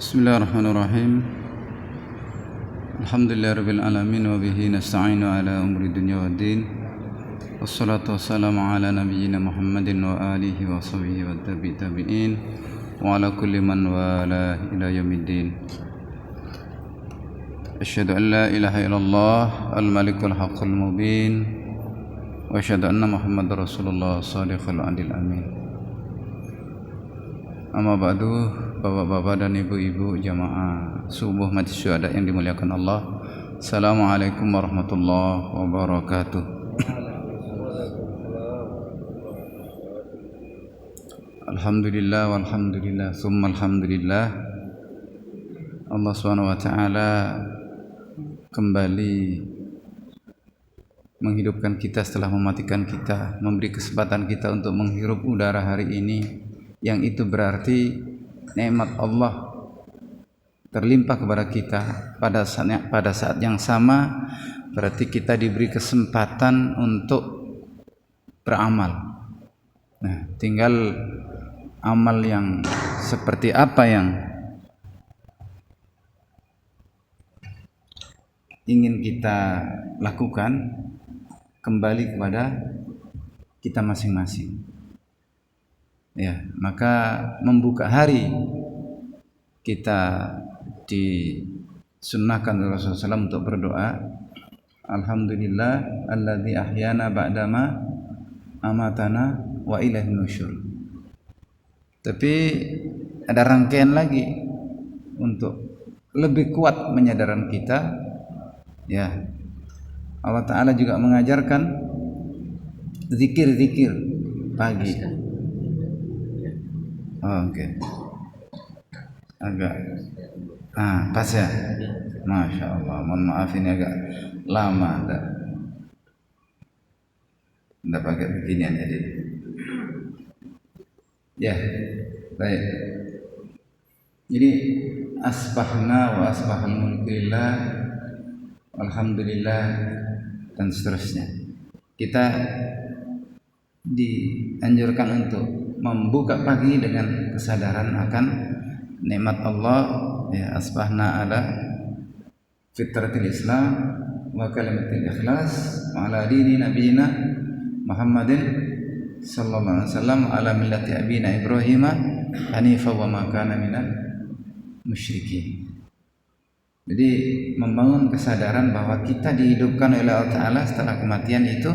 Bismillahirrahmanirrahim. Alhamdulillahirabbil alamin wa bihi nasta'inu ala umuri dunya waddin. Wassalatu wassalamu ala nabiyyina Muhammadin wa alihi wa sahbihi wa tabi'in wa ala kulli man wala ila yaumiddin. Asyhadu an la ilaha illallah al-malikul haqqul mubin wa asyhadu anna Muhammadar Rasulullah shadiqul adil amin. Amma ba'du, bapak-bapak dan ibu-ibu jamaah subuh mati syuhada yang dimuliakan Allah. Assalamualaikum warahmatullahi wabarakatuh. Alhamdulillah walhamdulillah summa alhamdulillah. Allah Subhanahu wa taala kembali menghidupkan kita setelah mematikan kita, memberi kesempatan kita untuk menghirup udara hari ini, yang itu berarti nikmat Allah terlimpah kepada kita pada saat yang sama. Berarti kita diberi kesempatan untuk beramal. Nah, tinggal amal yang seperti apa yang ingin kita lakukan kembali kepada kita masing-masing. Ya, maka membuka hari kita disunnahkan oleh Rasulullah SAW untuk berdoa, Alhamdulillah alladzi ahyana ba'dama amatana wa ilaihin nusyur. Tapi ada rangkaian lagi untuk lebih kuat menyadarkan kita. Ya, Allah Ta'ala juga mengajarkan zikir-zikir pagi. Oke. Agak pas ya. Masya Allah. Mohon maaf ini agak lama. Nggak pakai beginian jadi. Ya, baik. Jadi asbahna wa asbahal mulkillah, alhamdulillah, dan seterusnya. Kita dianjurkan untuk membuka pagi dengan kesadaran akan nikmat Allah. Ya, asbahna ala fitratil Islam wa kalimatil ikhlas wa ala dini nabiyina Muhammadin sallallahu alaihi wasallam ala millati abina Ibrahim hanifa wa ma kana minal musyrikin. Jadi membangun kesadaran bahwa kita dihidupkan oleh Allah Ta'ala setelah kematian itu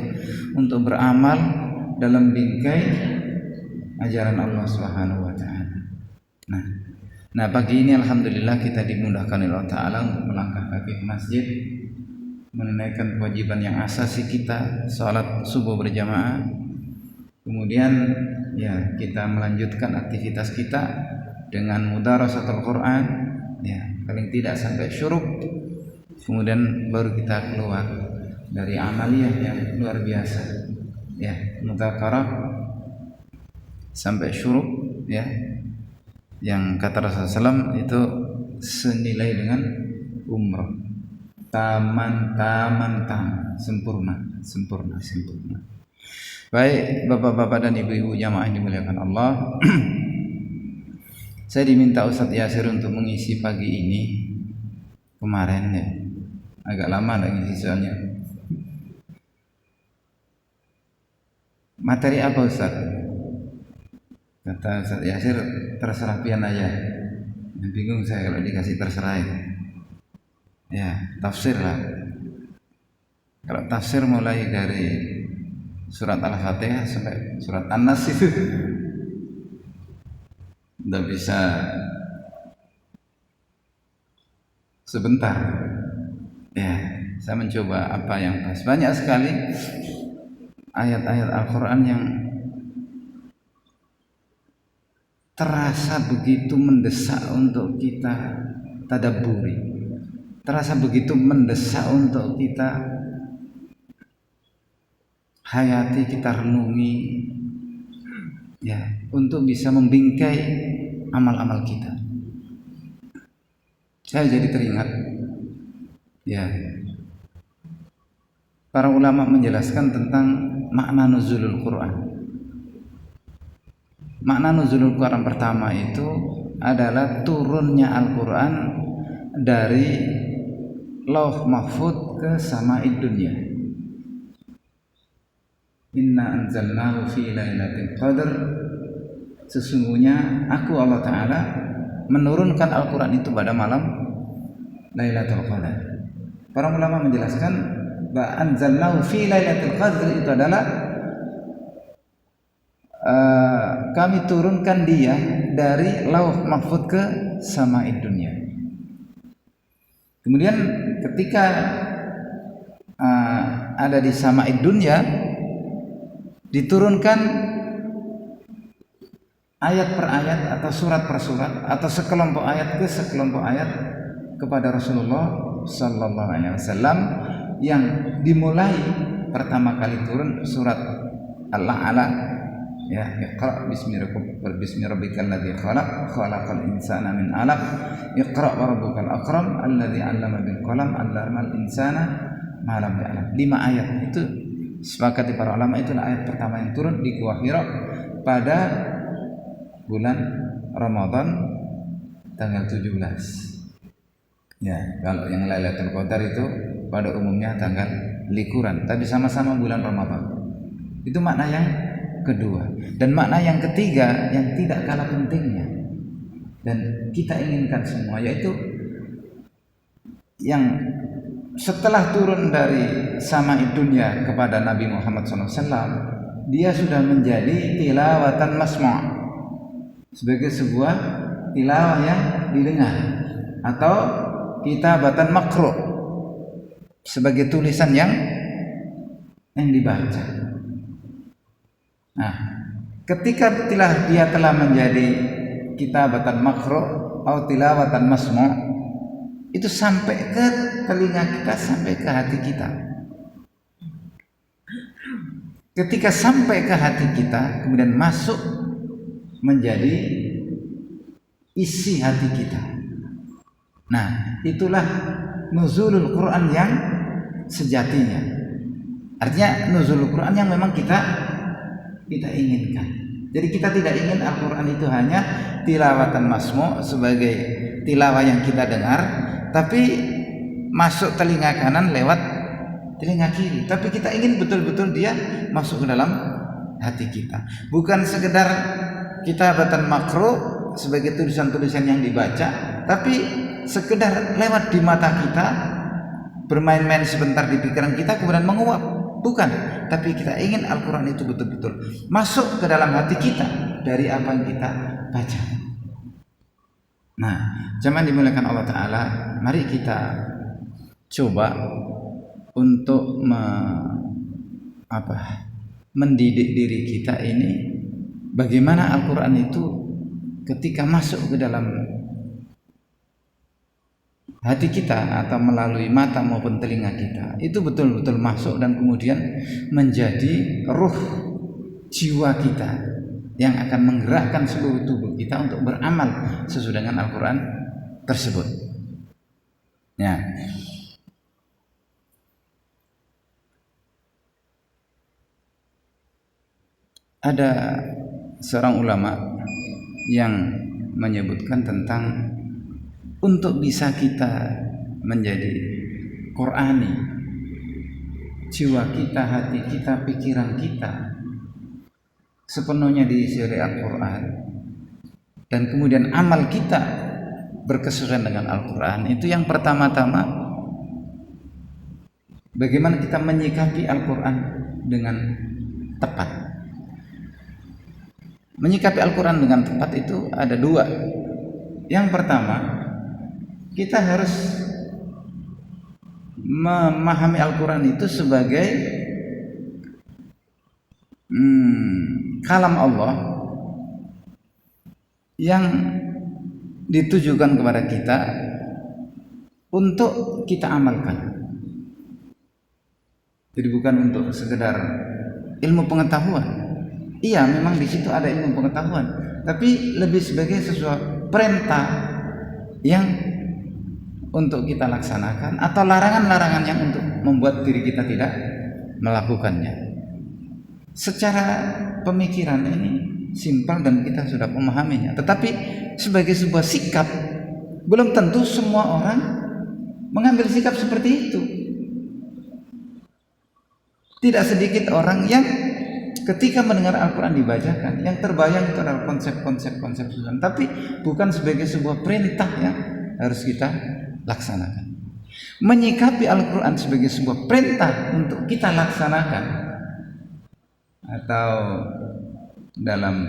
untuk beramal dalam bingkai ajaran Allah Subhanahu wa taala. Nah, pagi ini alhamdulillah kita dimudahkan oleh Allah Ta'ala untuk melangkah kaki ke masjid, menunaikan kewajiban yang asasi kita, salat subuh berjamaah. Kemudian ya, kita melanjutkan aktivitas kita dengan mudarasatul Quran, ya, paling tidak sampai syuruk. Kemudian baru kita keluar dari amaliyah yang luar biasa. Ya, mudzakarah sampai syuruk, ya, yang kata Rasulullah SAW itu senilai dengan umrah. Taman, sempurna. Baik, bapak-bapak dan ibu-ibu jamaah yang dimuliakan Allah. Saya diminta Ustadz Yasir untuk mengisi pagi ini. Kemarin ya, agak lama lagi ngisi soalnya. Materi apa Ustadz? Kata Ustaz Yasir, terserah pian aja. Bingung saya kalau dikasih terserah itu. Ya, tafsir lah. Kalau tafsir mulai dari surat Al-Fatihah sampai surat An-Nas itu udah bisa sebentar. Ya, saya mencoba apa yang pas. Banyak sekali ayat-ayat Al-Quran yang terasa begitu mendesak untuk kita tadabburi, terasa begitu mendesak untuk kita hayati, kita renungi, ya, untuk bisa membingkai amal-amal kita. Saya jadi teringat, ya, para ulama menjelaskan tentang makna nuzulul Quran. Makna nuzulul Quran pertama itu adalah turunnya Al-Quran dari Lauh Mahfud ke Sama'id Dunya. Inna anzalnahu fi lailatul qadar, sesungguhnya aku Allah Ta'ala menurunkan Al-Quran itu pada malam Lailatul Qadar. Para ulama menjelaskan bahwa anzalnahu fi lailatul qadar itu adalah kami turunkan dia dari Lauh Mahfud ke Sama'id Dunya. Kemudian ketika ada di Sama'id Dunya, diturunkan ayat per ayat atau surat per surat atau sekelompok ayat ke sekelompok ayat kepada Rasulullah Sallallahu Alaihi Wasallam, yang dimulai pertama kali turun surat Al-A'la, ya, Iqra bismi rabbikal ladzi khalaq khalaqal insana min 'alaq Iqra wa rabbukal akram alladzi 'allama bil qalam 'allamal insana ma lam ya'lam. 5 ayat itu sepakati para ulama itulah ayat pertama yang turun di Gua Hira pada bulan Ramadan tanggal 17. Ya, kalau yang Lailatul Qadar itu pada umumnya tanggal likuran, tapi sama-sama bulan Ramadan. Itu makna yang kedua. Dan makna yang ketiga yang tidak kalah pentingnya dan kita inginkan semua, yaitu yang setelah turun dari Sama'id Dunya kepada Nabi Muhammad SAW, dia sudah menjadi tilawatan masmu', sebagai sebuah tilawah yang didengar, atau kitabatan makro, sebagai tulisan yang dibaca. Nah, ketika dia telah menjadi kitabatan makro atau tilawatan masmu', itu sampai ke telinga kita, sampai ke hati kita. Ketika sampai ke hati kita, kemudian masuk menjadi isi hati kita. Nah, itulah nuzulul Quran yang sejatinya. Artinya nuzulul Quran yang memang kita inginkan. Jadi kita tidak ingin Al-Quran itu hanya tilawatan masmu', sebagai tilawah yang kita dengar, tapi masuk telinga kanan lewat telinga kiri. Tapi kita ingin betul-betul dia masuk ke dalam hati kita. Bukan sekedar kitabatan makro sebagai tulisan-tulisan yang dibaca, tapi sekedar lewat di mata kita, bermain-main sebentar di pikiran kita, kemudian menguap. Bukan, tapi kita ingin Al-Quran itu betul-betul masuk ke dalam hati kita dari apa yang kita baca. Nah, jemaah dimuliakan Allah Ta'ala, mari kita coba untuk mendidik diri kita ini, bagaimana Al-Quran itu ketika masuk ke dalam hati kita atau melalui mata maupun telinga kita, itu betul-betul masuk dan kemudian menjadi ruh jiwa kita yang akan menggerakkan seluruh tubuh kita untuk beramal sesuai dengan Al-Quran tersebut. Ya. Ada seorang ulama yang menyebutkan tentang untuk bisa kita menjadi Qur'ani, jiwa kita, hati kita, pikiran kita sepenuhnya diisi oleh Al-Quran, dan kemudian amal kita berkesesuaian dengan Al-Quran, itu yang pertama-tama bagaimana kita menyikapi Al-Quran dengan tepat. Menyikapi Al-Quran dengan tepat itu ada 2. Yang pertama, kita harus memahami Al-Quran itu sebagai kalam Allah yang ditujukan kepada kita untuk kita amalkan. Jadi bukan untuk sekedar ilmu pengetahuan. Iya, memang di situ ada ilmu pengetahuan, tapi lebih sebagai sesuatu perintah yang untuk kita laksanakan, atau larangan-larangan yang untuk membuat diri kita tidak melakukannya. Secara pemikiran ini simpel dan kita sudah memahaminya. Tetapi sebagai sebuah sikap, belum tentu semua orang mengambil sikap seperti itu. Tidak sedikit orang yang ketika mendengar Al-Quran dibacakan, yang terbayang itu adalah konsep-konsep Islam, tapi bukan sebagai sebuah perintah yang harus kita laksanakan. Menyikapi Al-Quran sebagai sebuah perintah untuk kita laksanakan, atau dalam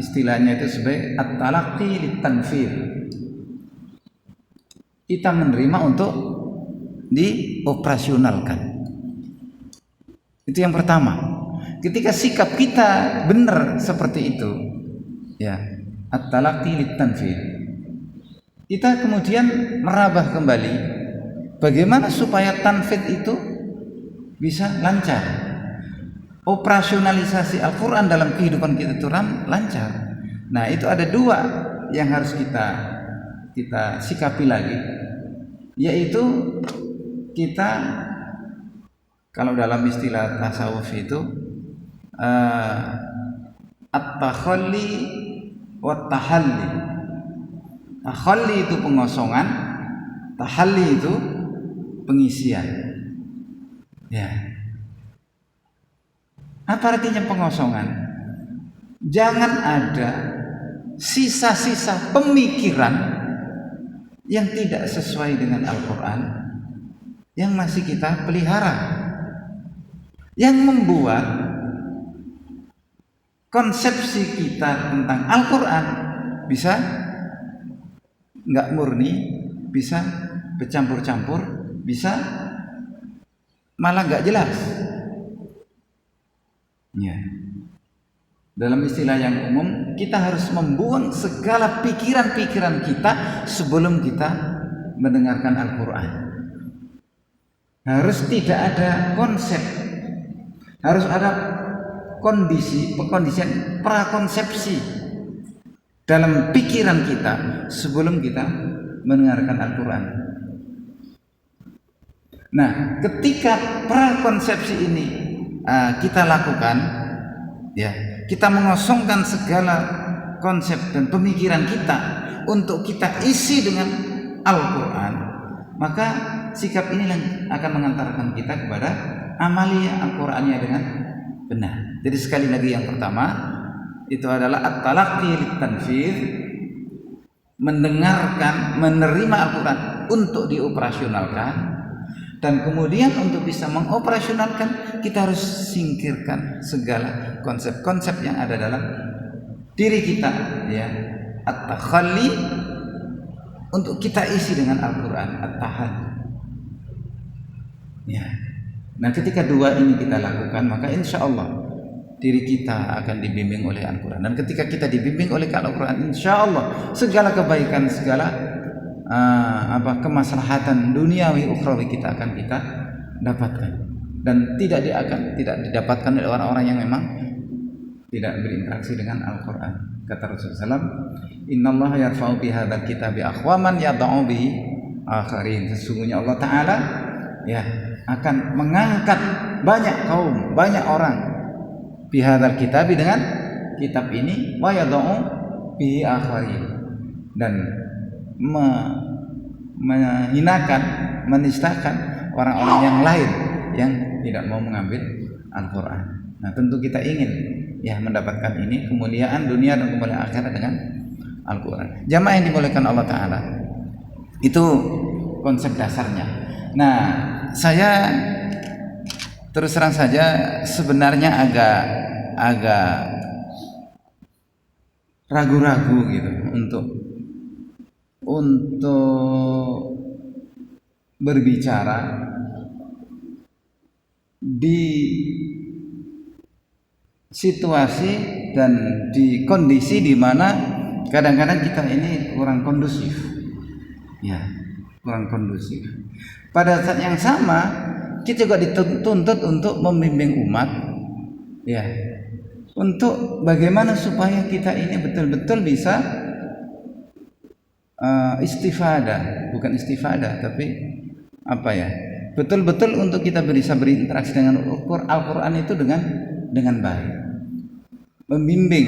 istilahnya itu sebagai at-talaqqi lit-tanfir. Kita menerima untuk dioperasionalkan. Itu yang pertama. Ketika sikap kita benar seperti itu, ya, at-talaqqi lit-tanfir. Kita kemudian merabah kembali bagaimana supaya tanfid itu bisa lancar. Operasionalisasi Al-Quran dalam kehidupan kita itu lancar. Nah, itu ada dua yang harus kita sikapi lagi, yaitu kita, kalau dalam istilah tasawuf itu at-takhalli wat-tahalli. Takhalli itu pengosongan, tahalli itu pengisian. Ya. Apa artinya pengosongan? Jangan ada sisa-sisa pemikiran yang tidak sesuai dengan Al-Quran yang masih kita pelihara, yang membuat konsepsi kita tentang Al-Quran bisa nggak murni, bisa bercampur-campur, bisa malah nggak jelas. Ya. Dalam istilah yang umum, kita harus membuang segala pikiran-pikiran kita sebelum kita mendengarkan Al-Quran. Harus tidak ada konsep, harus ada pekondisian prakonsepsi dalam pikiran kita sebelum kita mendengarkan Al-Quran. Nah, ketika prakonsepsi ini kita lakukan, ya, kita mengosongkan segala konsep dan pemikiran kita untuk kita isi dengan Al-Quran, maka sikap ini yang akan mengantarkan kita kepada amalia Al-Qurannya dengan benar. Jadi sekali lagi, yang pertama itu adalah at-talaqqi lit-tanfir, mendengarkan, menerima Al-Quran untuk dioperasionalkan, dan kemudian untuk bisa mengoperasionalkan kita harus singkirkan segala konsep-konsep yang ada dalam diri kita, ya, at-takhalli untuk kita isi dengan Al-Quran, at-tahalli. Ya. Nah, ketika dua ini kita lakukan, maka insya Allah diri kita akan dibimbing oleh Al-Quran. Dan ketika kita dibimbing oleh Al-Quran, insya Allah segala kebaikan, segala kemaslahatan duniawi ukhrawi kita akan kita dapatkan. Dan tidak didapatkan oleh orang-orang yang memang tidak berinteraksi dengan Al-Quran. Kata Rasulullah SAW, innallaha yarfa'u bihadzal kitabi aqwaman yad'u bihi akharin. Sesungguhnya Allah Ta'ala, ya, akan mengangkat banyak kaum, banyak orang bihadzal kitabi, dengan kitab ini, wa yad'u bihi akharin, dan menghinakan, menistakan orang-orang yang lain yang tidak mau mengambil Al-Quran. Nah, tentu kita ingin, ya, mendapatkan ini, kemuliaan dunia dan kemuliaan akhirat dengan Al-Quran. Jamaah yang dimuliakan Allah Ta'ala, itu konsep dasarnya. Nah, saya terus terang saja sebenarnya agak ragu-ragu gitu untuk berbicara di situasi dan di kondisi di mana kadang-kadang kita ini kurang kondusif, ya, kurang kondusif. Pada saat yang sama kita juga dituntut untuk membimbing umat, ya, untuk bagaimana supaya kita ini betul-betul bisa istifadah, bukan istifadah, tapi betul-betul untuk kita bisa berinteraksi dengan Al-Quran itu dengan baik. membimbing,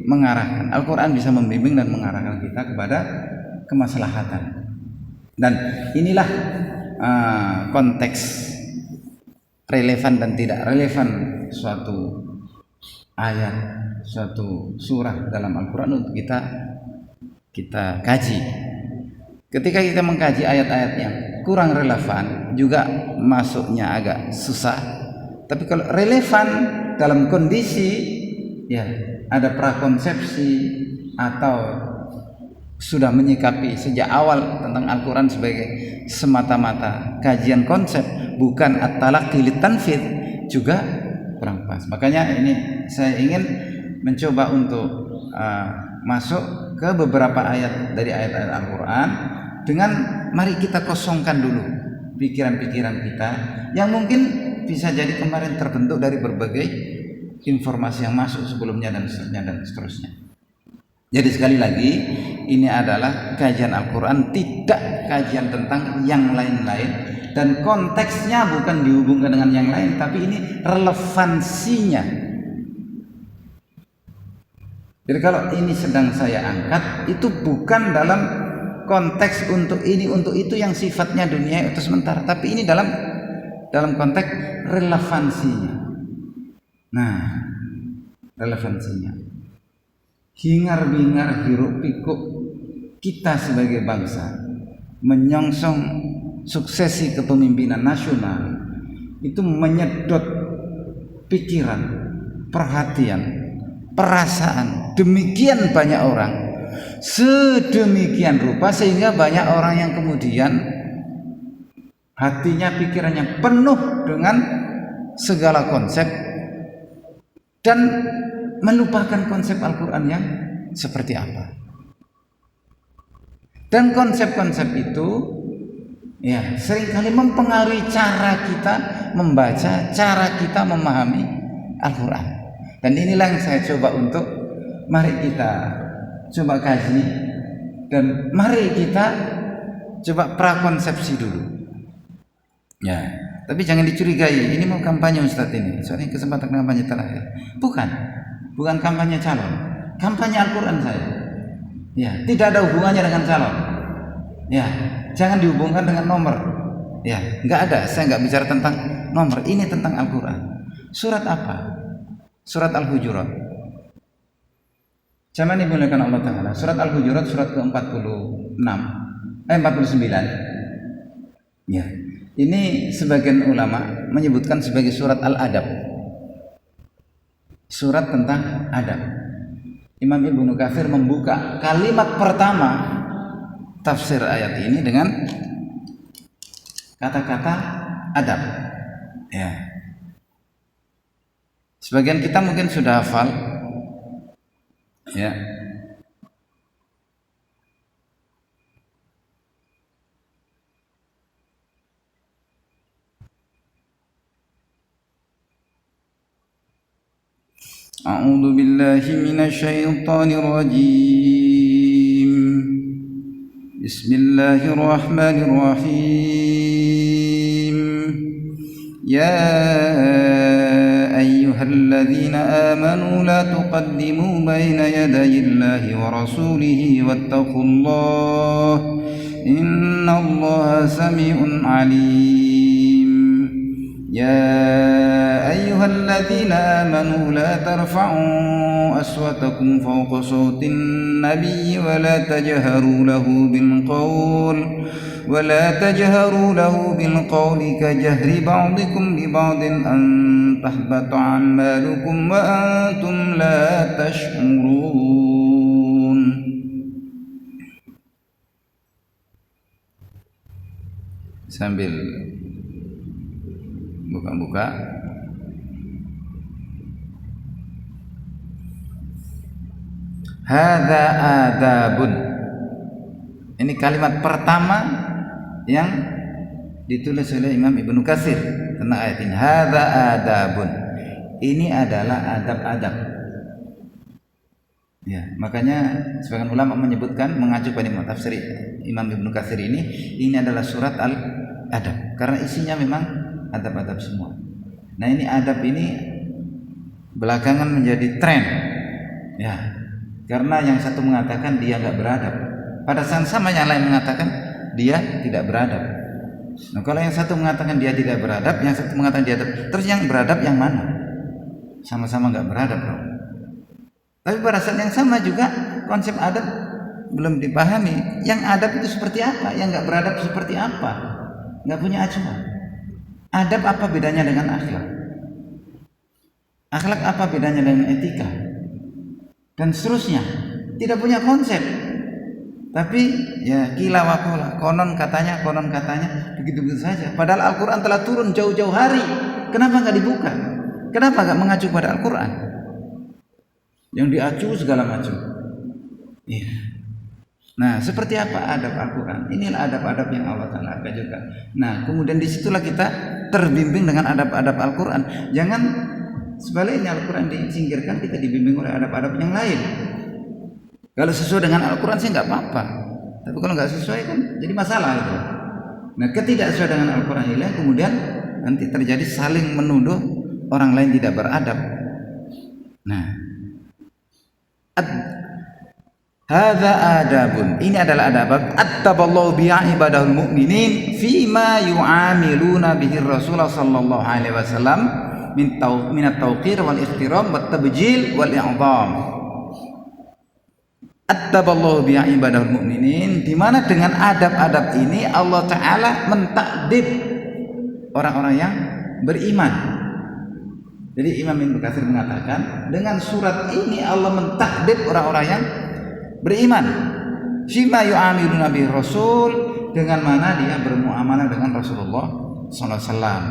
mengarahkan. Al-Quran bisa membimbing dan mengarahkan kita kepada kemaslahatan. Dan inilah konteks relevan dan tidak relevan suatu ayat, suatu surah dalam Al-Quran untuk kita kaji. Ketika kita mengkaji ayat-ayat yang kurang relevan juga masuknya agak susah. Tapi kalau relevan dalam kondisi ya ada prakonsepsi atau sudah menyikapi sejak awal tentang Al-Quran sebagai semata-mata kajian konsep, bukan at-talaqqi lit-tanfidz, juga kurang pas. Makanya ini saya ingin mencoba untuk masuk ke beberapa ayat dari ayat-ayat Al-Quran dengan mari kita kosongkan dulu pikiran-pikiran kita yang mungkin bisa jadi kemarin terbentuk dari berbagai informasi yang masuk sebelumnya dan seterusnya. Jadi sekali lagi ini adalah kajian Al-Quran, tidak kajian tentang yang lain-lain, dan konteksnya bukan dihubungkan dengan yang lain, tapi ini relevansinya. Jadi kalau ini sedang saya angkat, itu bukan dalam konteks untuk ini untuk itu yang sifatnya dunia itu sementara, tapi ini dalam konteks relevansinya. Nah, relevansinya, hingar-bingar hiruk pikuk kita sebagai bangsa menyongsong suksesi kepemimpinan nasional itu menyedot pikiran, perhatian, perasaan demikian banyak orang, sedemikian rupa sehingga banyak orang yang kemudian hatinya, pikirannya penuh dengan segala konsep dan melupakan konsep Al-Quran yang seperti apa. Dan konsep-konsep itu ya seringkali mempengaruhi cara kita membaca, cara kita memahami Al-Quran. Dan inilah yang saya coba untuk mari kita coba kaji dan mari kita coba prakonsepsi dulu. Ya, tapi jangan dicurigai, ini mau kampanye Ustadz ini, soalnya kesempatan kampanye terakhir. Bukan kampanye calon, kampanye Al-Quran saya. Ya, tidak ada hubungannya dengan calon. Ya, jangan dihubungkan dengan nomor. Ya, nggak ada. Saya nggak bicara tentang nomor. Ini tentang Al-Quran. Surat apa? Surat Al-Hujurat. Zaman dimuliakan Allah Ta'ala. Surat Al-Hujurat surat ke-49. Ya, ini sebagian ulama menyebutkan sebagai surat Al-Adab. Surat tentang adab. Imam Ibnu Katsir membuka kalimat pertama tafsir ayat ini dengan kata-kata adab. Ya. Sebagian kita mungkin sudah hafal. Ya. A'udzu billahi minasyaitonir rajim. Bismillahirrahmanirrahim. Ya ayyuhalladzina amanu la tuqaddimu baina yadayillahi wa rasulihi wattaqullaha innallaha samii'un 'aliim. يا أيها الذين آمنوا لا ترفعوا أصواتكم فوق صوت النبي ولا تجهروا له بالقول كجهر بعضكم لبعض أن تحبط أعمالكم وأنتم لا تشعرون. Sambil buka-buka hadza adabun. Ini kalimat pertama yang ditulis oleh Imam Ibnu Katsir tentang ayat ini. Hadza adabun. Ini adalah adab-adab. Ya, makanya sebagian ulama menyebutkan mengacu pada tafsir Imam Ibnu Katsir ini adalah surat Al-Adab karena isinya memang adab-adab semua. Nah, ini adab ini belakangan menjadi tren Ya, karena yang satu mengatakan dia nggak beradab, pada saat sama yang lain mengatakan dia tidak beradab. Nah, kalau yang satu mengatakan dia tidak beradab, yang satu mengatakan dia beradab, terus yang beradab yang mana? Sama-sama nggak beradab dong. Tapi pada saat yang sama juga konsep adab belum dipahami. Yang adab itu seperti apa? Yang nggak beradab seperti apa? Nggak punya acuan. Adab apa bedanya dengan akhlak? Akhlak apa bedanya dengan etika? Dan seterusnya. Tidak punya konsep. Tapi ya kila wakola, konon katanya, begitu-begitu saja. Padahal Al-Quran telah turun jauh-jauh hari. Kenapa nggak dibuka? Kenapa nggak mengacu pada Al-Quran? Yang diacu segala macam. Ya. Nah, seperti apa adab Al-Quran? Inilah adab-adab yang Allah Ta'ala ajarkan. Nah, kemudian disitulah kita terbimbing dengan adab-adab Al-Quran. Jangan sebaliknya Al-Quran disingkirkan, kita dibimbing oleh adab-adab yang lain. Kalau sesuai dengan Al-Quran sih nggak apa-apa, tapi kalau nggak sesuai kan jadi masalah itu. Nah, ketidaksesuaian dengan Al-Quran ini kemudian nanti terjadi saling menuduh orang lain tidak beradab. Nah, hadza adabun, ini adalah adab attaballahu bi'a ibadahul mu'minin fima yu'amiluna bihi Rasulullah sallallahu alaihi wasallam min at-tawqir wal ihtiram wat tabjil wal i'zam. Attaballahu bi'a ibadahul mu'minin, di mana dengan adab-adab ini Allah Ta'ala mentakdib orang-orang yang beriman. Jadi Imam Ibnu Katsir mengatakan dengan surat ini Allah mentakdib orang-orang yang beriman. Fima yu'amiluna bi Rasul, dengan mana dia bermuamalah dengan Rasulullah sallallahu alaihi wasallam.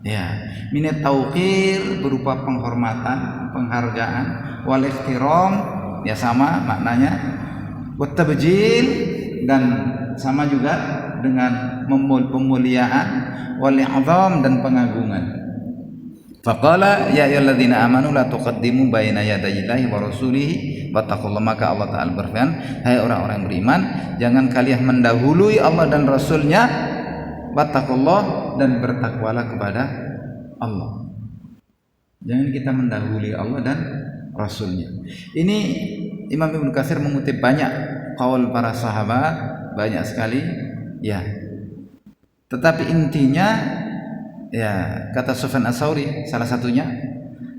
Ya, minat tauqir berupa penghormatan, penghargaan, wal ihtiram ya sama maknanya, wat tabjil dan sama juga dengan pemuliaan, wal i'zam dan pengagungan. Faqala ya ayyuhalladzina amanu la tuqaddimu baina yadayillahi wa rasulihi wattaqullaha, maka Allah Ta'ala berfirman, hai orang-orang beriman, jangan kalian mendahului Allah dan Rasulnya, wattaqullaha, dan bertakwalah kepada Allah. Jangan kita mendahului Allah dan Rasulnya. Ini Imam Ibnu Katsir mengutip banyak qaul para sahabat, banyak sekali ya. Tetapi intinya ya kata Sufyan Ats-Tsauri salah satunya,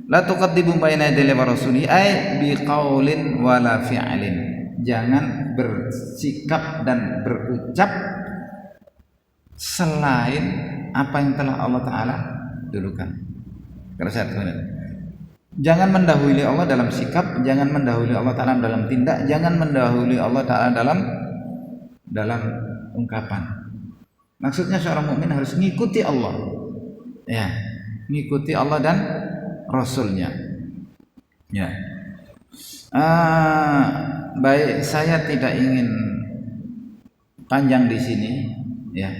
la tuqaddimu baina yadayi wa rasuli ay bi qaulin wala fi'lin. Jangan bersikap dan berucap selain apa yang telah Allah Ta'ala dulukan. Kalau saya jangan mendahului Allah dalam sikap, jangan mendahului Allah Ta'ala dalam tindak, jangan mendahului Allah Ta'ala dalam ungkapan. Maksudnya seorang mukmin harus mengikuti Allah, ya, mengikuti Allah dan Rasulnya. Ya, baik, saya tidak ingin panjang di sini, ya.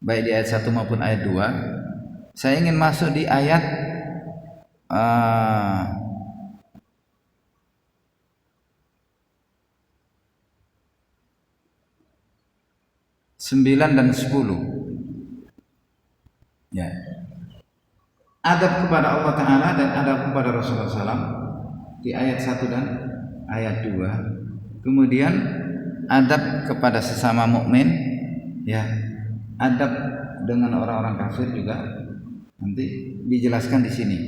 Baik di ayat 1 maupun ayat 2. Saya ingin masuk di ayat 9 dan 10. Ya. Adab kepada Allah Ta'ala dan adab kepada Rasulullah SAW di ayat 1 dan ayat 2. Kemudian adab kepada sesama mukmin, ya. Adab dengan orang-orang kafir juga nanti dijelaskan di sini,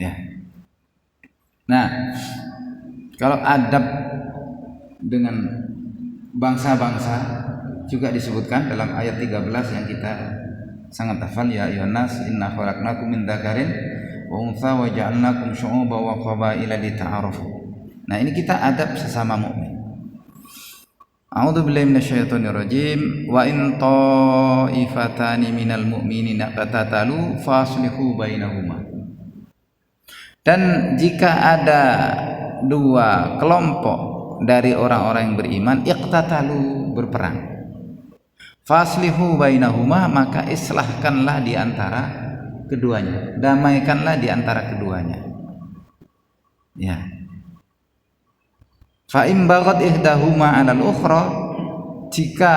ya. Nah, kalau adab dengan bangsa-bangsa juga disebutkan dalam ayat 13 yang kita sangat hafal, ya ayyuhan nas inna khalaqnakum min dzakarin wa untha wa ja'alnakum syu'uban wa qabaila lita'arafu. Nah, ini kita adab sesama mukmin. A'udzu billahi minasyaitonir rajim. Wa in ta'ifatani minal mu'minina qatatalu faslihu bainahuma. Dan jika ada dua kelompok dari orang-orang yang beriman iqtatalu, berperang, faslihu bainahuma, maka islahkanlah di antara keduanya, damaikanlah di antara keduanya, ya. Fa in baghat ihdahuma 'alal ukhra, jika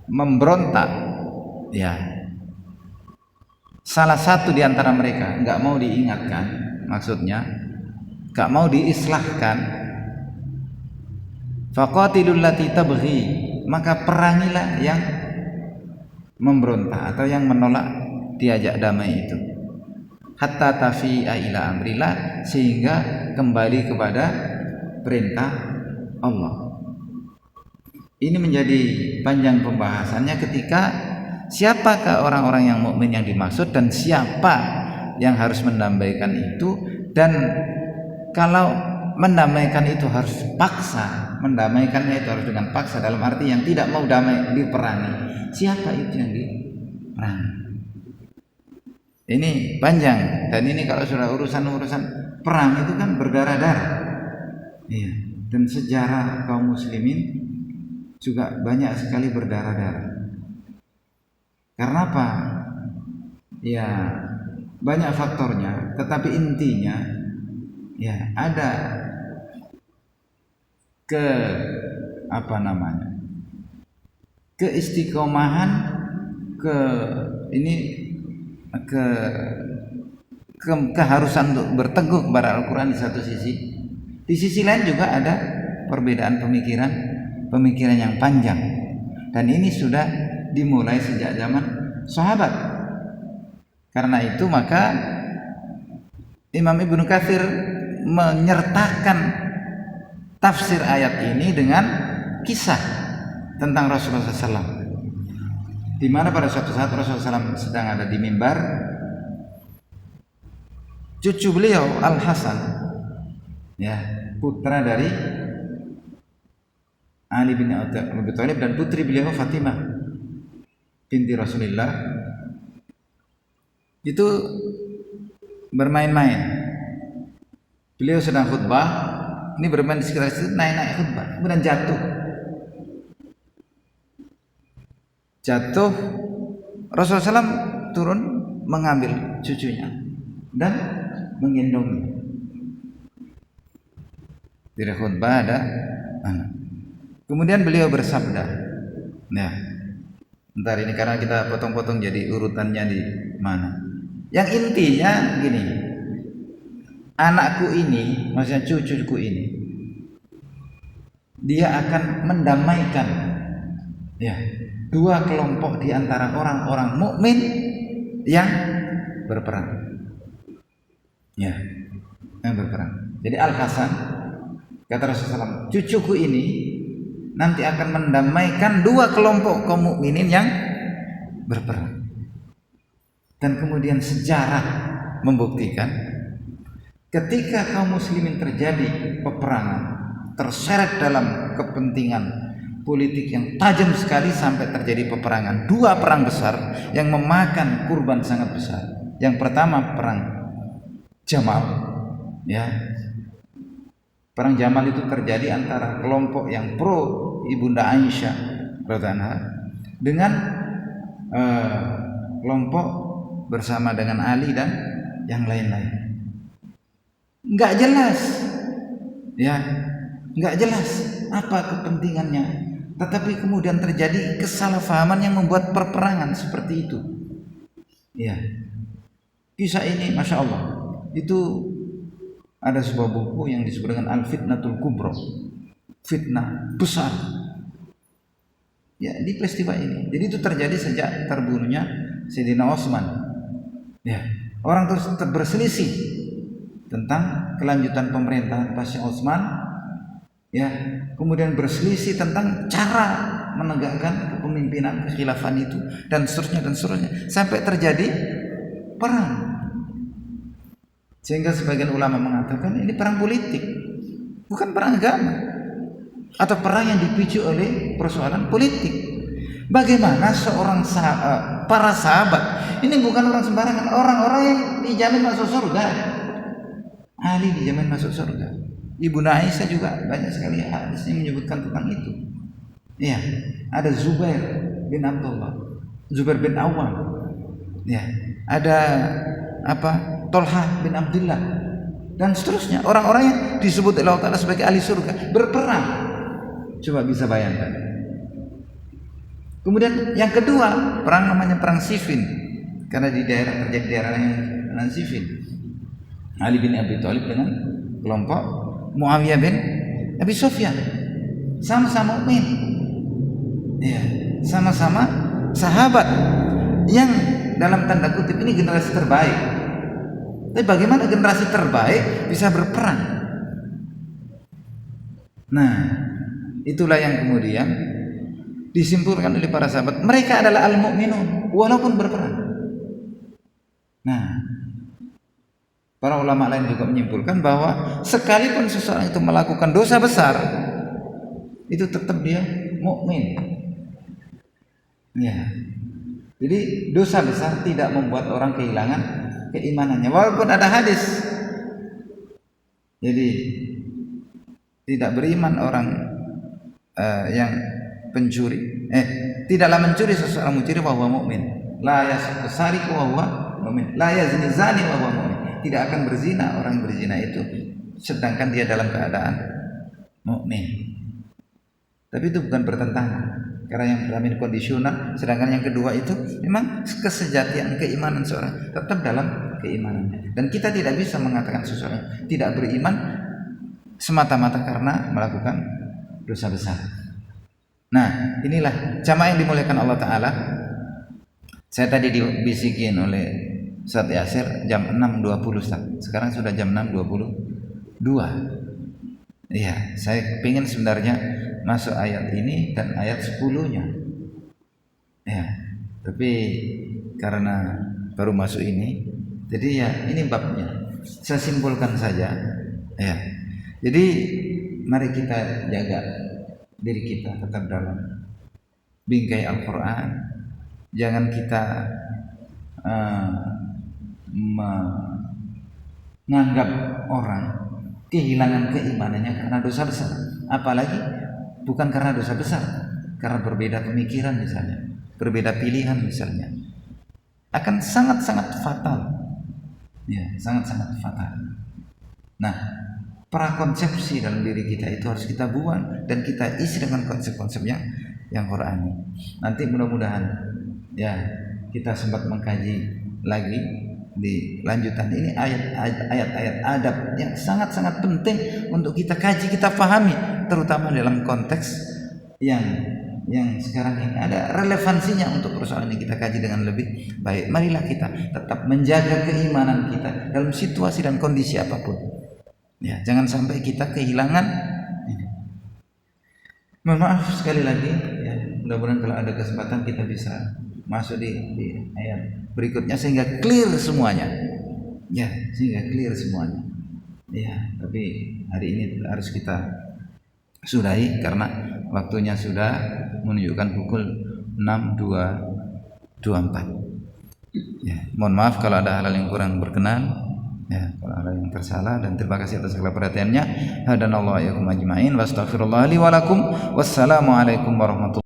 memberontak, ya, salah satu di antara mereka nggak mau diingatkan, maksudnya nggak mau diislahkan, faqatilul lati tabghi, maka perangilah yang memberontak atau yang menolak diajak damai itu, hatta tafi'a ila amrillah, sehingga kembali kepada perintah Allah. Ini menjadi panjang pembahasannya ketika siapakah orang-orang yang mukmin yang dimaksud dan siapa yang harus mendamaikan itu, dan kalau mendamaikan itu harus paksa, mendamaikannya itu harus dengan paksa dalam arti yang tidak mau damai diperangi. Siapa itu yang diperangi? Ini panjang, dan ini kalau sudah urusan perang itu kan berdarah-darah. Iya. Dan sejarah kaum muslimin juga banyak sekali berdarah-darah. Karena apa? Ya, banyak faktornya, tetapi intinya ya ada keistiqomahan, keharusan untuk berteguh kepada Al-Quran di satu sisi. Di sisi lain juga ada perbedaan pemikiran yang panjang, dan ini sudah dimulai sejak zaman sahabat. Karena itu maka Imam Ibnu Katsir menyertakan tafsir ayat ini dengan kisah tentang Rasulullah SAW, di mana pada suatu saat Rasulullah SAW sedang ada di mimbar, cucu beliau Al Hasan, ya, putra dari Ali bin Abi Thalib, dan putri beliau Fatimah binti Rasulullah, itu bermain-main. Beliau sedang khutbah, ini bermain di sekitar situ, naik khutbah, kemudian jatuh. Rasulullah SAW turun mengambil cucunya dan menggendongnya. Di khutbah ada anak. Kemudian beliau bersabda, nah, ntar ini karena kita potong-potong jadi urutannya di mana. Yang intinya gini, anakku ini, maksudnya cucuku ini, dia akan mendamaikan, ya, dua kelompok di antara orang-orang mukmin yang berperang, ya, yang berperang. Jadi Al Hasan, kata Rasulullah SAW, cucuku ini nanti akan mendamaikan dua kelompok kaum mukminin yang berperang. Dan kemudian sejarah membuktikan ketika kaum muslimin terjadi peperangan, terseret dalam kepentingan politik yang tajam sekali sampai terjadi peperangan, dua perang besar yang memakan kurban sangat besar. Yang pertama perang Jamal, ya. Perang Jamal itu terjadi antara kelompok yang pro Ibunda Aisyah radhiyallahu dengan kelompok bersama dengan Ali dan yang lain-lain. Nggak jelas, ya, nggak jelas apa kepentingannya. Tetapi kemudian terjadi kesalahpahaman yang membuat perperangan seperti itu. Ya, kisah ini, masya Allah, itu ada sebuah buku yang disebut dengan Al-Fitnatul Kubra, fitnah besar, ya, di peristiwa ini. Jadi itu terjadi sejak terbunuhnya Sayyidina Utsman. Ya, orang terus berselisih tentang kelanjutan pemerintahan pasca Utsman, ya, kemudian berselisih tentang cara menegakkan kepemimpinan kekhilafan itu, dan seterusnya sampai terjadi perang. Sehingga sebagian ulama mengatakan ini perang politik, bukan perang agama, atau perang yang dipicu oleh persoalan politik. Bagaimana seorang para sahabat ini bukan orang sembarangan, orang-orang yang dijamin masuk surga. Ali dijamin masuk surga. Ibunda Aisyah juga banyak sekali hadis yang menyebutkan tentang itu. Ya, ada Zubair bin Abdullah, Zubair bin Awam. Ya, ada Tolhah bin Abdullah dan seterusnya, orang-orang yang disebut oleh Allah Ta'ala sebagai ahli surga berperang. Coba bisa bayangkan. Kemudian yang kedua, perang namanya perang Siffin, karena di daerah terjadi daerah yang non sivil. Ali bin Abi Thalib dengan kelompok Muawiyah bin Abi Sufyan sama-sama mukmin, ya, sama-sama sahabat yang dalam tanda kutip ini generasi terbaik. Tapi bagaimana generasi terbaik bisa berperang? Nah, itulah yang kemudian disimpulkan oleh para sahabat, mereka adalah al-mu'minun walaupun berperang. Nah, para ulama lain juga menyimpulkan bahwa sekalipun seseorang itu melakukan dosa besar, itu tetap dia mukmin. Ya. Jadi dosa besar tidak membuat orang kehilangan keimanannya walaupun ada hadis. Jadi tidak beriman orang yang pencuri, tidaklah mencuri seseorang mencuri bahwa mukmin. La yasriqu wa huwa mu'min, la yazni zani wa huwa mu'min. Tidak akan berzina orang berzina itu sedangkan dia dalam keadaan mukmin. Tapi itu bukan bertentangan, karena yang pertama ini kondisional, sedangkan yang kedua itu memang kesejatian keimanan seorang tetap dalam keimanannya. Dan kita tidak bisa mengatakan seseorang tidak beriman semata-mata karena melakukan dosa besar. Nah, inilah jamaah yang dimuliakan Allah Ta'ala. Saya tadi dibisikin oleh Ustaz Yasir jam 6.20 Ustaz. Sekarang sudah jam 6.22. Iya, saya pengen sebenarnya masuk ayat ini dan ayat 10-nya. Ya, tapi karena baru masuk ini, jadi ya ini babnya. Saya simpulkan saja. Ya. Jadi mari kita jaga diri kita tetap dalam bingkai Al-Quran. Jangan kita menganggap orang kehilangan keimanannya karena dosa besar, apalagi bukan karena dosa besar, karena berbeda pemikiran misalnya, berbeda pilihan misalnya, akan sangat-sangat fatal, ya, sangat-sangat fatal. Nah, prakonsepsi dalam diri kita itu harus kita buang dan kita isi dengan konsep-konsep yang Qur'ani. Nanti mudah-mudahan ya kita sempat mengkaji lagi di lanjutan ini ayat-ayat adab yang sangat-sangat penting untuk kita kaji, kita pahami, terutama dalam konteks yang sekarang ini ada relevansinya untuk persoalan yang kita kaji dengan lebih baik. Marilah kita tetap menjaga keimanan kita dalam situasi dan kondisi apapun. Ya, jangan sampai kita kehilangan ini. Mohon maaf sekali lagi ya, mudah-mudahan kalau ada kesempatan kita bisa masuk di ayat berikutnya sehingga clear semuanya. Ya, sehingga clear semuanya. Ya, tapi hari ini harus kita sudahi karena waktunya sudah menunjukkan pukul 6.24. Ya, mohon maaf kalau ada hal-hal yang kurang berkenan. Ya, kalau ada yang tersalah, dan terima kasih atas segala perhatiannya. Hadanallahu wa iyyakum ajma'in wa astaghfirullah li wa lakum. Wassalamu alaikum warahmatullahi wabarakatuh.